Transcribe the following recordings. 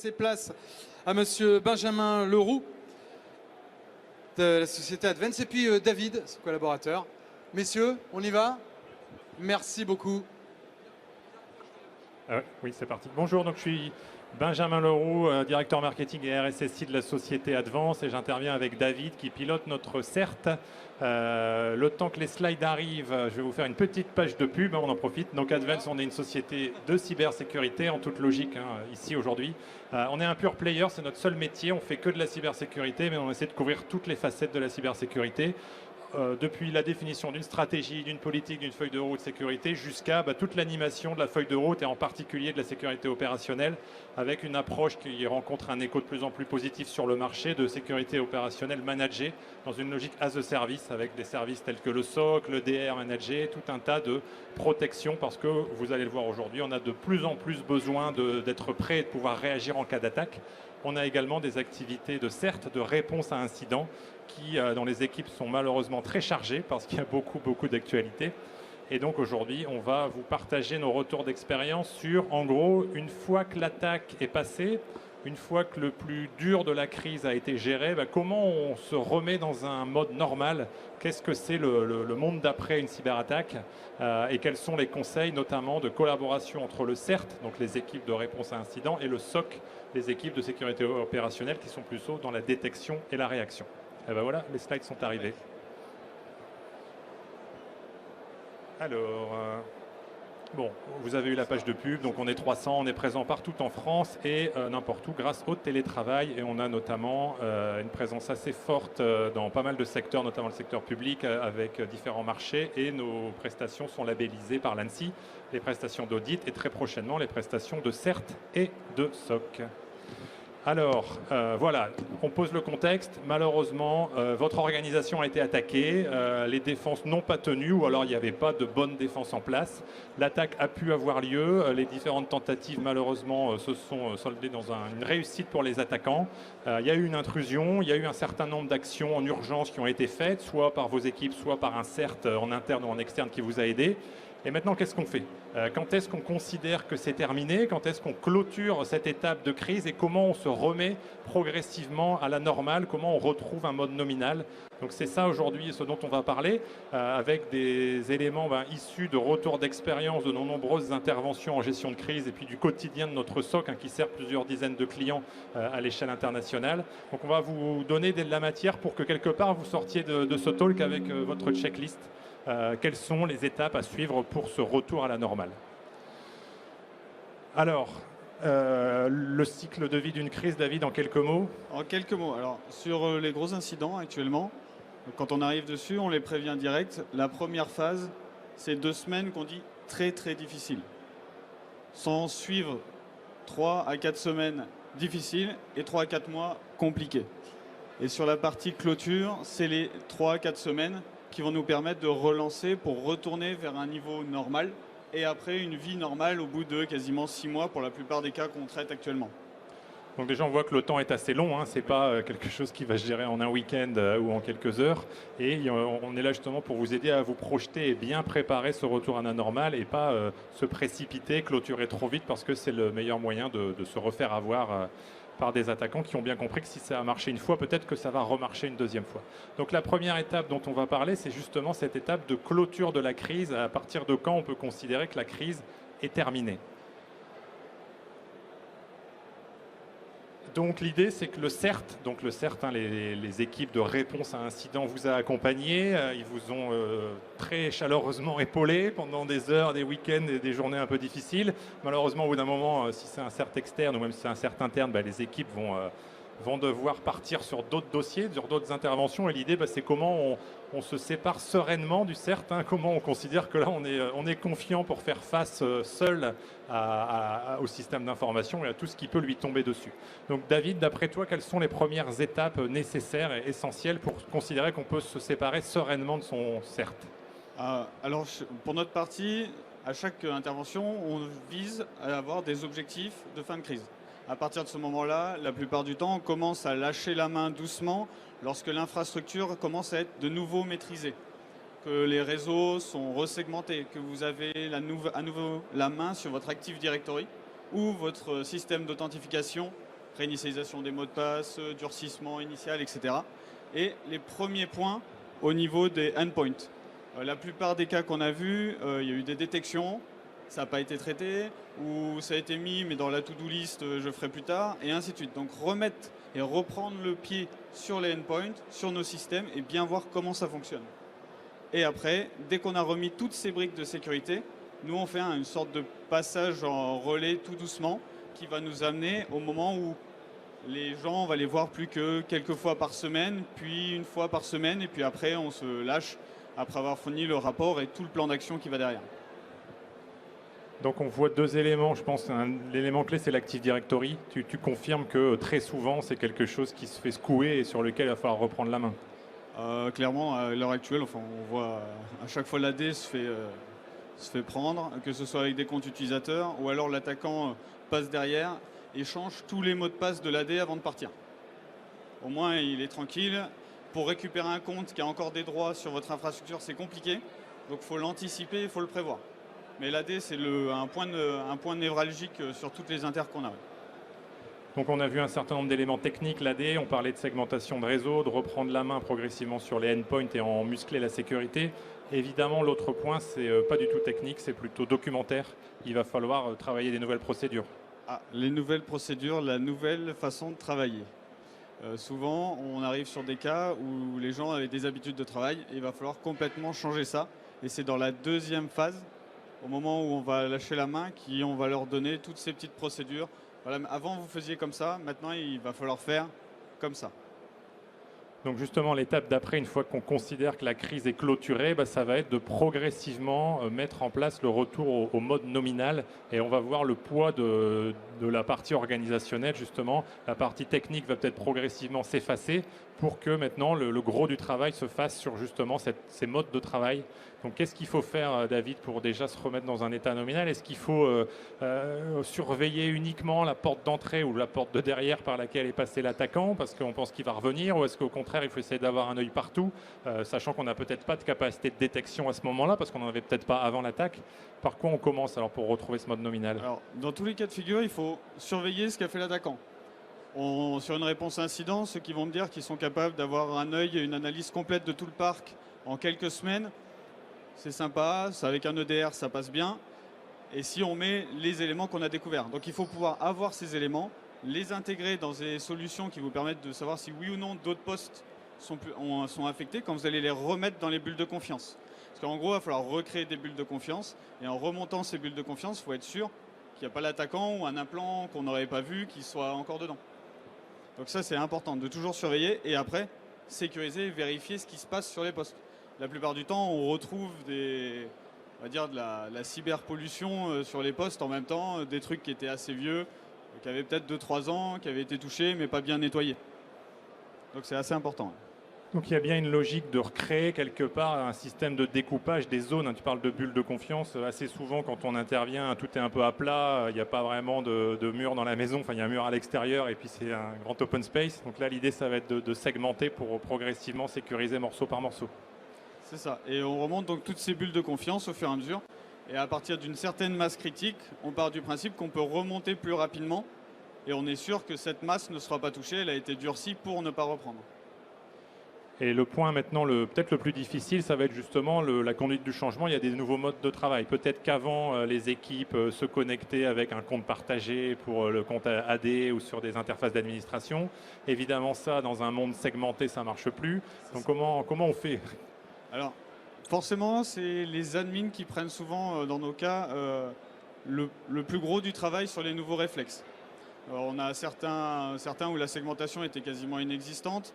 laisser place à Monsieur Benjamin Leroux de la société Advance et puis David, son collaborateur. Messieurs, on y va? Merci beaucoup. Oui, c'est parti. Bonjour, donc je suis Benjamin Leroux, directeur marketing et RSSI de la société Advance, et j'interviens avec David qui pilote notre CERT. Le temps que les slides arrivent, je vais vous faire une petite page de pub, on en profite. Donc Advance, on est une société de cybersécurité en toute logique ici aujourd'hui. On est un pure player, c'est notre seul métier, on fait que de la cybersécurité, mais on essaie de couvrir toutes les facettes de la cybersécurité. Depuis la définition d'une stratégie, d'une politique, d'une feuille de route sécurité, jusqu'à toute l'animation de la feuille de route et en particulier de la sécurité opérationnelle, avec une approche qui rencontre un écho de plus en plus positif sur le marché de sécurité opérationnelle managée dans une logique as a service, avec des services tels que le SOC, le DR managé, tout un tas de protections, parce que vous allez le voir aujourd'hui, on a de plus en plus besoin d'être prêt et de pouvoir réagir en cas d'attaque. On a également des activités de CERT, de réponse à incidents, qui dans les équipes sont malheureusement très chargées parce qu'il y a beaucoup d'actualités. Et donc aujourd'hui, on va vous partager nos retours d'expérience sur, en gros, une fois que l'attaque est passée, une fois que le plus dur de la crise a été géré, comment on se remet dans un mode normal? Qu'est-ce que c'est le monde d'après une cyberattaque? Et quels sont les conseils, notamment de collaboration entre le CERT, donc les équipes de réponse à incidents, et le SOC, les équipes de sécurité opérationnelle qui sont plutôt dans la détection et la réaction. Et ben voilà, les slides sont arrivés. Alors, bon, vous avez eu la page de pub, donc on est 300, on est présent partout en France et n'importe où grâce au télétravail. Et on a notamment une présence assez forte dans pas mal de secteurs, notamment le secteur public, avec différents marchés. Et nos prestations sont labellisées par l'ANSSI, les prestations d'audit et très prochainement les prestations de CERT et de SOC. Alors, voilà, on pose le contexte. Malheureusement, votre organisation a été attaquée, les défenses n'ont pas tenu, ou alors il n'y avait pas de bonne défense en place. L'attaque a pu avoir lieu, les différentes tentatives, malheureusement, se sont soldées dans une réussite pour les attaquants. Il y a eu une intrusion, il y a eu un certain nombre d'actions en urgence qui ont été faites, soit par vos équipes, soit par un CERT en interne ou en externe qui vous a aidé. Et maintenant, qu'est-ce qu'on fait? Quand est-ce qu'on considère que c'est terminé? Quand est-ce qu'on clôture cette étape de crise? Et comment on se remet progressivement à la normale? Comment on retrouve un mode nominal? Donc c'est ça aujourd'hui ce dont on va parler, avec des éléments issus de retours d'expérience de nos nombreuses interventions en gestion de crise et puis du quotidien de notre SOC qui sert plusieurs dizaines de clients à l'échelle internationale. Donc on va vous donner de la matière pour que quelque part vous sortiez de ce talk avec votre checklist. Quelles sont les étapes à suivre pour ce retour à la normale? Alors, le cycle de vie d'une crise, David, en quelques mots? En quelques mots. Alors, sur les gros incidents actuellement, quand on arrive dessus, on les prévient direct. La première phase, c'est 2 semaines qu'on dit très difficiles. Sans suivre 3 à 4 semaines difficiles et 3 à 4 mois compliqués. Et sur la partie clôture, c'est les 3 à 4 semaines qui vont nous permettre de relancer pour retourner vers un niveau normal et après une vie normale au bout de quasiment 6 mois pour la plupart des cas qu'on traite actuellement. Donc déjà on voit que le temps est assez long, ce n'est pas quelque chose qui va se gérer en un week-end ou en quelques heures, et on est là justement pour vous aider à vous projeter et bien préparer ce retour à la normale et pas se précipiter, clôturer trop vite parce que c'est le meilleur moyen de se refaire avoir par des attaquants qui ont bien compris que si ça a marché une fois, peut-être que ça va remarcher une deuxième fois. Donc la première étape dont on va parler, c'est justement cette étape de clôture de la crise. À partir de quand on peut considérer que la crise est terminée? Donc l'idée, c'est que le CERT, les équipes de réponse à incidents vous a accompagné, ils vous ont très chaleureusement épaulé pendant des heures, des week-ends et des journées un peu difficiles. Malheureusement, au bout d'un moment, si c'est un CERT externe ou même si c'est un CERT interne, les équipes vont devoir partir sur d'autres dossiers, sur d'autres interventions. Et l'idée, c'est comment on se sépare sereinement du CERT, comment on considère que là, on est confiant pour faire face seul au système d'information et à tout ce qui peut lui tomber dessus. Donc David, d'après toi, quelles sont les premières étapes nécessaires et essentielles pour considérer qu'on peut se séparer sereinement de son CERT? Alors, pour notre partie, à chaque intervention, on vise à avoir des objectifs de fin de crise. À partir de ce moment-là, la plupart du temps, on commence à lâcher la main doucement lorsque l'infrastructure commence à être de nouveau maîtrisée, que les réseaux sont resegmentés, que vous avez à nouveau la main sur votre Active Directory ou votre système d'authentification réinitialisation des mots de passe, durcissement initial, etc. Et les premiers points au niveau des endpoints. La plupart des cas qu'on a vus, il y a eu des détections, ça n'a pas été traité, ou ça a été mis, mais dans la to-do list, je ferai plus tard, et ainsi de suite. Donc remettre et reprendre le pied sur les endpoints, sur nos systèmes, et bien voir comment ça fonctionne. Et après, dès qu'on a remis toutes ces briques de sécurité, nous on fait une sorte de passage en relais tout doucement, qui va nous amener au moment où les gens, on va les voir plus que quelques fois par semaine, puis une fois par semaine, et puis après on se lâche après avoir fourni le rapport et tout le plan d'action qui va derrière. Donc on voit deux éléments, je pense. L'élément clé, c'est l'Active Directory. Tu confirmes que très souvent, c'est quelque chose qui se fait secouer et sur lequel il va falloir reprendre la main. Clairement, à l'heure actuelle, enfin, on voit à chaque fois l'AD se fait prendre, que ce soit avec des comptes utilisateurs ou alors l'attaquant passe derrière et change tous les mots de passe de l'AD avant de partir. Au moins, il est tranquille. Pour récupérer un compte qui a encore des droits sur votre infrastructure, c'est compliqué. Donc il faut l'anticiper, il faut le prévoir. Mais l'AD, c'est un point névralgique sur toutes les inters qu'on a. Donc on a vu un certain nombre d'éléments techniques, l'AD, on parlait de segmentation de réseau, de reprendre la main progressivement sur les endpoints et en muscler la sécurité. Évidemment, l'autre point, c'est pas du tout technique, c'est plutôt documentaire. Il va falloir travailler des nouvelles procédures. Les nouvelles procédures, la nouvelle façon de travailler. Souvent, on arrive sur des cas où les gens avaient des habitudes de travail et il va falloir complètement changer ça. Et c'est dans la deuxième phase, au moment où on va lâcher la main, qu'on va leur donner toutes ces petites procédures. Voilà, avant, vous faisiez comme ça, maintenant, il va falloir faire comme ça. Donc justement, l'étape d'après, une fois qu'on considère que la crise est clôturée, ça va être de progressivement mettre en place le retour au mode nominal et on va voir le poids de la partie organisationnelle, justement. La partie technique va peut-être progressivement s'effacer pour que maintenant le gros du travail se fasse sur justement ces modes de travail. Donc qu'est-ce qu'il faut faire, David, pour déjà se remettre dans un état nominal? Est-ce qu'il faut surveiller uniquement la porte d'entrée ou la porte de derrière par laquelle est passé l'attaquant parce qu'on pense qu'il va revenir, ou est-ce qu'au contraire il faut essayer d'avoir un œil partout, sachant qu'on n'a peut-être pas de capacité de détection à ce moment-là parce qu'on n'en avait peut-être pas avant l'attaque? Par quoi on commence alors pour retrouver ce mode nominal? Alors, dans tous les cas de figure, il faut surveiller ce qu'a fait l'attaquant. Sur une réponse incident, ceux qui vont me dire qu'ils sont capables d'avoir un œil et une analyse complète de tout le parc en quelques semaines, c'est sympa, avec un EDR ça passe bien, et si on met les éléments qu'on a découverts. Donc il faut pouvoir avoir ces éléments, les intégrer dans des solutions qui vous permettent de savoir si oui ou non d'autres postes sont affectés quand vous allez les remettre dans les bulles de confiance. Parce qu'en gros, il va falloir recréer des bulles de confiance, et en remontant ces bulles de confiance, il faut être sûr qu'il n'y a pas l'attaquant ou un implant qu'on n'aurait pas vu qui soit encore dedans. Donc ça, c'est important de toujours surveiller et après sécuriser et vérifier ce qui se passe sur les postes. La plupart du temps, on retrouve on va dire de la cyberpollution sur les postes en même temps, des trucs qui étaient assez vieux, qui avaient peut-être 2-3 ans, qui avaient été touchés mais pas bien nettoyés. Donc c'est assez important. Donc il y a bien une logique de recréer quelque part un système de découpage des zones. Tu parles de bulles de confiance. Assez souvent, quand on intervient, tout est un peu à plat. Il n'y a pas vraiment de mur dans la maison. Enfin, il y a un mur à l'extérieur et puis c'est un grand open space. Donc là, l'idée, ça va être de segmenter pour progressivement sécuriser morceau par morceau. C'est ça. Et on remonte donc toutes ces bulles de confiance au fur et à mesure. Et à partir d'une certaine masse critique, on part du principe qu'on peut remonter plus rapidement. Et on est sûr que cette masse ne sera pas touchée. Elle a été durcie pour ne pas reprendre. Et le point maintenant, peut-être le plus difficile, ça va être justement la conduite du changement. Il y a des nouveaux modes de travail. Peut-être qu'avant, les équipes se connectaient avec un compte partagé pour le compte AD ou sur des interfaces d'administration. Évidemment, ça, dans un monde segmenté, ça ne marche plus. Donc comment on fait? Alors, forcément, c'est les admins qui prennent souvent, dans nos cas, le plus gros du travail sur les nouveaux réflexes. Alors, on a certains où la segmentation était quasiment inexistante.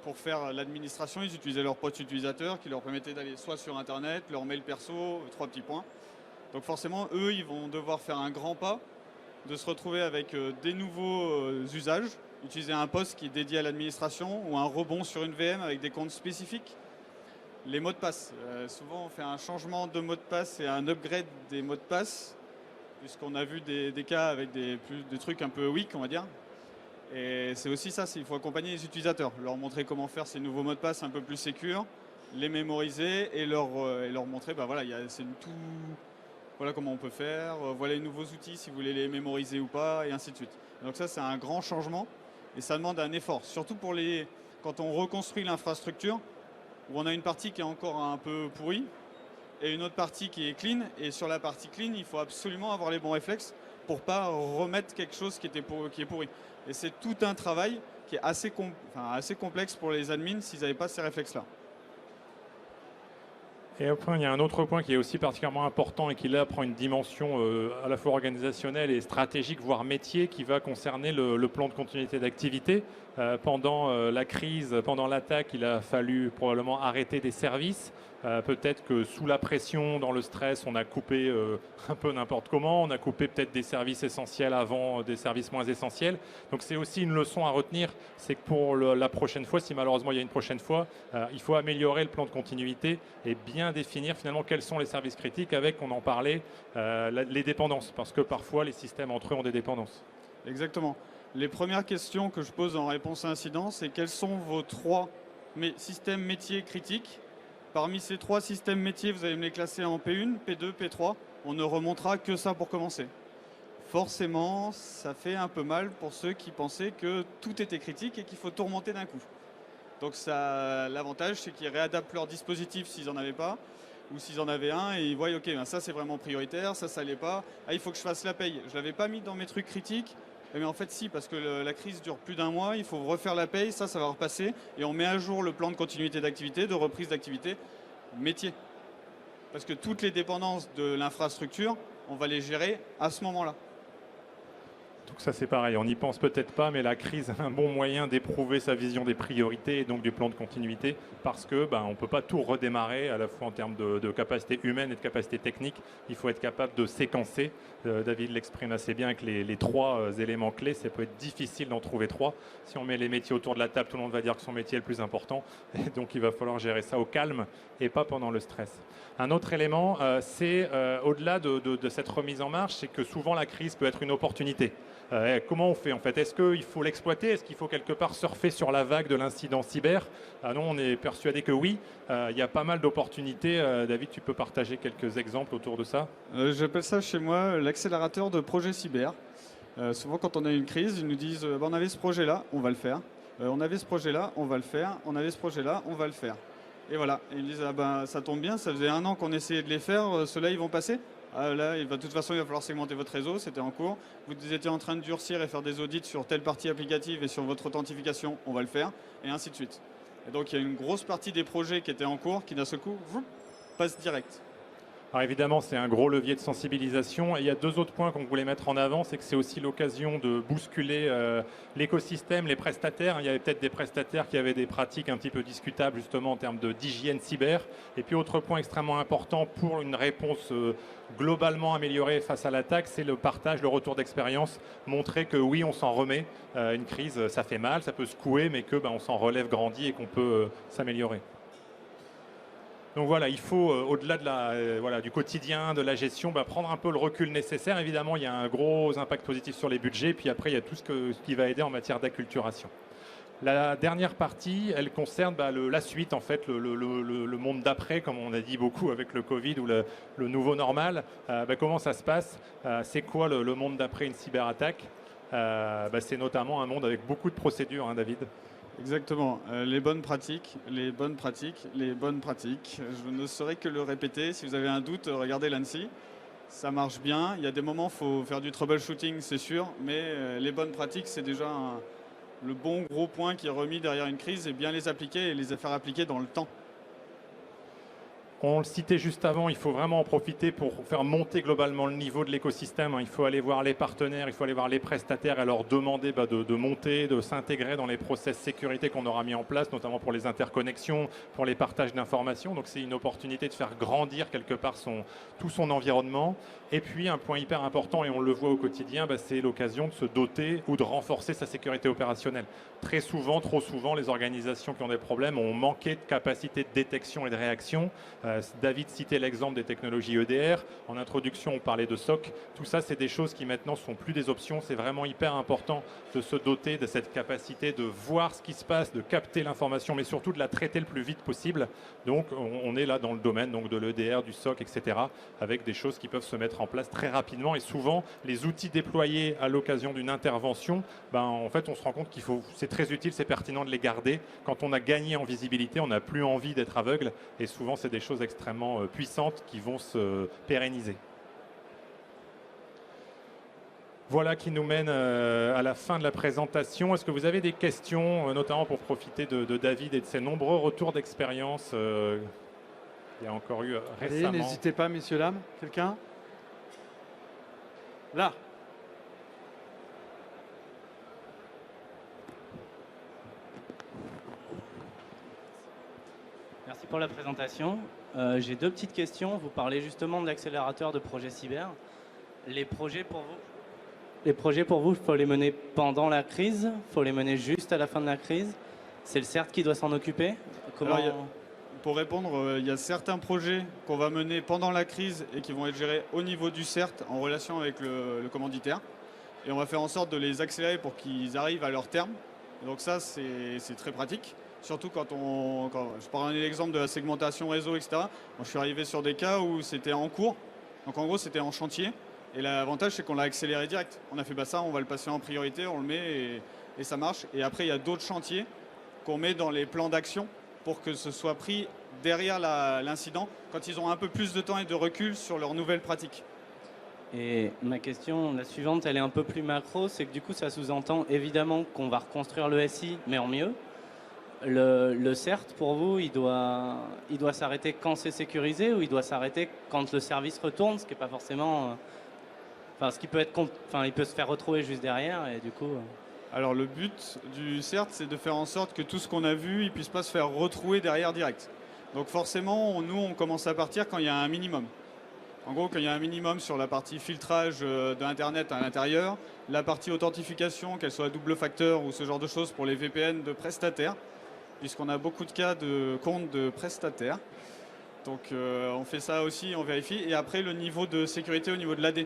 Pour faire l'administration, ils utilisaient leur poste utilisateur qui leur permettait d'aller soit sur Internet, leur mail perso, 3 petits points. Donc forcément, eux, ils vont devoir faire un grand pas, de se retrouver avec des nouveaux usages, utiliser un poste qui est dédié à l'administration ou un rebond sur une VM avec des comptes spécifiques. Les mots de passe. Souvent, on fait un changement de mot de passe et un upgrade des mots de passe, puisqu'on a vu des cas avec des trucs un peu weak, on va dire. Et c'est aussi ça, il faut accompagner les utilisateurs, leur montrer comment faire ces nouveaux mots de passe un peu plus sécures, les mémoriser et leur montrer, voilà, c'est voilà comment on peut faire, voilà les nouveaux outils si vous voulez les mémoriser ou pas, et ainsi de suite. Donc ça, c'est un grand changement et ça demande un effort, surtout quand on reconstruit l'infrastructure, où on a une partie qui est encore un peu pourrie et une autre partie qui est clean. Et sur la partie clean, il faut absolument avoir les bons réflexes pour ne pas remettre quelque chose qui est pourri. Et c'est tout un travail qui est assez complexe pour les admins s'ils n'avaient pas ces réflexes-là. Et enfin, il y a un autre point qui est aussi particulièrement important et qui là prend une dimension à la fois organisationnelle et stratégique, voire métier, qui va concerner le plan de continuité d'activité. Pendant la crise, pendant l'attaque, il a fallu probablement arrêter des services. Peut-être que sous la pression, dans le stress, on a coupé un peu n'importe comment. On a coupé peut-être des services essentiels avant des services moins essentiels. Donc c'est aussi une leçon à retenir, c'est que pour la prochaine fois, si malheureusement il y a une prochaine fois, il faut améliorer le plan de continuité et bien définir finalement quels sont les services critiques avec, on en parlait, les dépendances. Parce que parfois les systèmes entre eux ont des dépendances. Exactement. Les premières questions que je pose en réponse à incident, c'est quels sont vos 3 systèmes métiers critiques. Parmi ces 3 systèmes métiers, vous allez me les classer en P1, P2, P3. On ne remontera que ça pour commencer. Forcément, ça fait un peu mal pour ceux qui pensaient que tout était critique et qu'il faut tout remonter d'un coup. Donc l'avantage, c'est qu'ils réadaptent leur dispositif s'ils n'en avaient pas, ou s'ils en avaient un, et ils voient, ok, ben ça c'est vraiment prioritaire, ça l'est pas. Ah, il faut que je fasse la paye. Je ne l'avais pas mis dans mes trucs critiques. Mais en fait, si, parce que la crise dure plus d'un mois, il faut refaire la paye, ça va repasser, et on met à jour le plan de continuité d'activité, de reprise d'activité, métier. Parce que toutes les dépendances de l'infrastructure, on va les gérer à ce moment-là. Donc ça c'est pareil, on n'y pense peut-être pas, mais la crise est un bon moyen d'éprouver sa vision des priorités et donc du plan de continuité, parce que on ne peut pas tout redémarrer, à la fois en termes de capacité humaine et de capacité technique. Il faut être capable de séquencer. David l'exprime assez bien avec les 3 éléments clés. Ça peut être difficile d'en trouver 3. Si on met les métiers autour de la table, tout le monde va dire que son métier est le plus important. Et donc il va falloir gérer ça au calme et pas pendant le stress. Un autre élément, c'est au-delà de cette remise en marche, c'est que souvent la crise peut être une opportunité. Comment on fait en fait? Est-ce qu'il faut l'exploiter? Est-ce qu'il faut quelque part surfer sur la vague de l'incident cyber? Non, on est persuadé que oui. Il y a pas mal d'opportunités. David, tu peux partager quelques exemples autour de ça? J'appelle ça chez moi l'accélérateur de projets cyber. Souvent quand on a une crise, ils nous disent on avait ce projet-là, on va le faire. On avait ce projet-là, on va le faire. On avait ce projet-là, on va le faire. Et voilà. Et ils disent ça tombe bien, ça faisait 1 an qu'on essayait de les faire, ceux-là ils vont passer. Là, de toute façon, il va falloir segmenter votre réseau, c'était en cours. Vous étiez en train de durcir et faire des audits sur telle partie applicative et sur votre authentification, on va le faire, et ainsi de suite. Et donc, il y a une grosse partie des projets qui étaient en cours qui, d'un seul coup, passent direct. Alors évidemment, c'est un gros levier de sensibilisation. Et il y a 2 autres points qu'on voulait mettre en avant, c'est que c'est aussi l'occasion de bousculer l'écosystème, les prestataires. Il y avait peut-être des prestataires qui avaient des pratiques un petit peu discutables justement en termes d'hygiène cyber. Et puis autre point extrêmement important pour une réponse globalement améliorée face à l'attaque, c'est le partage, le retour d'expérience. Montrer que oui, on s'en remet. Une crise, ça fait mal, ça peut secouer, mais que on s'en relève grandi et qu'on peut s'améliorer. Donc voilà, il faut, au-delà du quotidien, de la gestion, prendre un peu le recul nécessaire. Évidemment, il y a un gros impact positif sur les budgets. Puis après, il y a tout ce qui va aider en matière d'acculturation. La dernière partie, elle concerne la suite, en fait, le monde d'après, comme on a dit beaucoup avec le Covid ou le nouveau normal. Comment ça se passe? C'est quoi le monde d'après une cyberattaque? C'est notamment un monde avec beaucoup de procédures, hein, David. Exactement. Les bonnes pratiques, les bonnes pratiques, les bonnes pratiques. Je ne saurais que le répéter. Si vous avez un doute, regardez l'ANSSI. Ça marche bien. Il y a des moments, il faut faire du troubleshooting, c'est sûr. Mais les bonnes pratiques, c'est déjà le bon gros point qui est remis derrière une crise et bien les appliquer et les faire appliquer dans le temps. On le citait juste avant, il faut vraiment en profiter pour faire monter globalement le niveau de l'écosystème. Il faut aller voir les partenaires, il faut aller voir les prestataires et leur demander de monter, de s'intégrer dans les process sécurité qu'on aura mis en place, notamment pour les interconnexions, pour les partages d'informations. Donc c'est une opportunité de faire grandir quelque part tout son environnement. Et puis un point hyper important, et on le voit au quotidien, c'est l'occasion de se doter ou de renforcer sa sécurité opérationnelle. Très souvent, trop souvent, les organisations qui ont des problèmes ont manqué de capacité de détection et de réaction. David citait l'exemple des technologies EDR. En introduction, on parlait de SOC. Tout ça, c'est des choses qui maintenant sont plus des options. C'est vraiment hyper important de se doter de cette capacité de voir ce qui se passe, de capter l'information, mais surtout de la traiter le plus vite possible. Donc, on est là dans le domaine donc, de l'EDR, du SOC, etc., avec des choses qui peuvent se mettre en place très rapidement. Et souvent, les outils déployés à l'occasion d'une intervention, en fait, on se rend compte c'est très utile, c'est pertinent de les garder. Quand on a gagné en visibilité, on n'a plus envie d'être aveugle. Et souvent, c'est des choses extrêmement puissantes qui vont se pérenniser. Voilà qui nous mène à la fin de la présentation. Est-ce que vous avez des questions, notamment pour profiter de David et de ses nombreux retours d'expérience qu'il y a encore eu récemment? Allez, n'hésitez pas, messieurs, dames. Quelqu'un? Là. Merci pour la présentation. J'ai deux petites questions. Vous parlez justement de l'accélérateur de projets cyber. Les projets pour vous, il faut les mener pendant la crise? Il faut les mener juste à la fin de la crise? C'est le CERT qui doit s'en occuper? Pour répondre, il y a certains projets qu'on va mener pendant la crise et qui vont être gérés au niveau du CERT en relation avec le commanditaire. Et on va faire en sorte de les accélérer pour qu'ils arrivent à leur terme. Donc ça, c'est très pratique. Surtout quand je prends un exemple de la segmentation réseau, etc. Moi, je suis arrivé sur des cas où c'était en cours. Donc en gros, c'était en chantier. Et l'avantage, c'est qu'on l'a accéléré direct. On a fait ça, on va le passer en priorité, on le met et ça marche. Et après, il y a d'autres chantiers qu'on met dans les plans d'action pour que ce soit pris derrière l'incident quand ils ont un peu plus de temps et de recul sur leurs nouvelles pratiques. Et ma question, la suivante, elle est un peu plus macro. C'est que du coup, ça sous-entend évidemment qu'on va reconstruire le SI, mais en mieux. Le CERT, pour vous, il doit s'arrêter quand c'est sécurisé ou il doit s'arrêter quand le service retourne, ce qui n'est pas forcément... ce qui peut être... il peut se faire retrouver juste derrière et du coup... Alors le but du CERT, c'est de faire en sorte que tout ce qu'on a vu, il ne puisse pas se faire retrouver derrière direct. Donc forcément, nous, on commence à partir quand il y a un minimum. En gros, quand il y a un minimum sur la partie filtrage de Internet à l'intérieur, la partie authentification, qu'elle soit double facteur ou ce genre de choses pour les VPN de prestataires, puisqu'on a beaucoup de cas de comptes de prestataires. Donc on fait ça aussi, on vérifie. Et après, le niveau de sécurité au niveau de l'AD.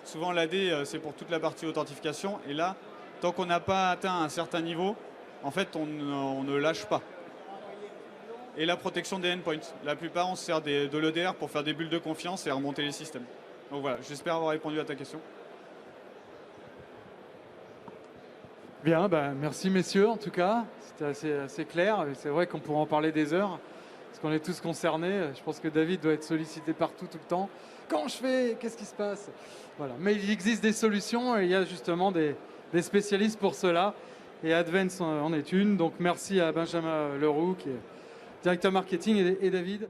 Souvent, l'AD, c'est pour toute la partie authentification. Et là, tant qu'on n'a pas atteint un certain niveau, en fait, on ne lâche pas. Et la protection des endpoints. La plupart, on se sert de l'EDR pour faire des bulles de confiance et remonter les systèmes. Donc voilà, j'espère avoir répondu à ta question. Bien, merci messieurs en tout cas. C'était assez clair. C'est vrai qu'on pourrait en parler des heures, parce qu'on est tous concernés. Je pense que David doit être sollicité partout, tout le temps. Comment je fais? Qu'est-ce qui se passe? Voilà. Mais il existe des solutions et il y a justement des spécialistes pour cela. Et Advance en est une. Donc merci à Benjamin Leroux, qui est directeur marketing, et David.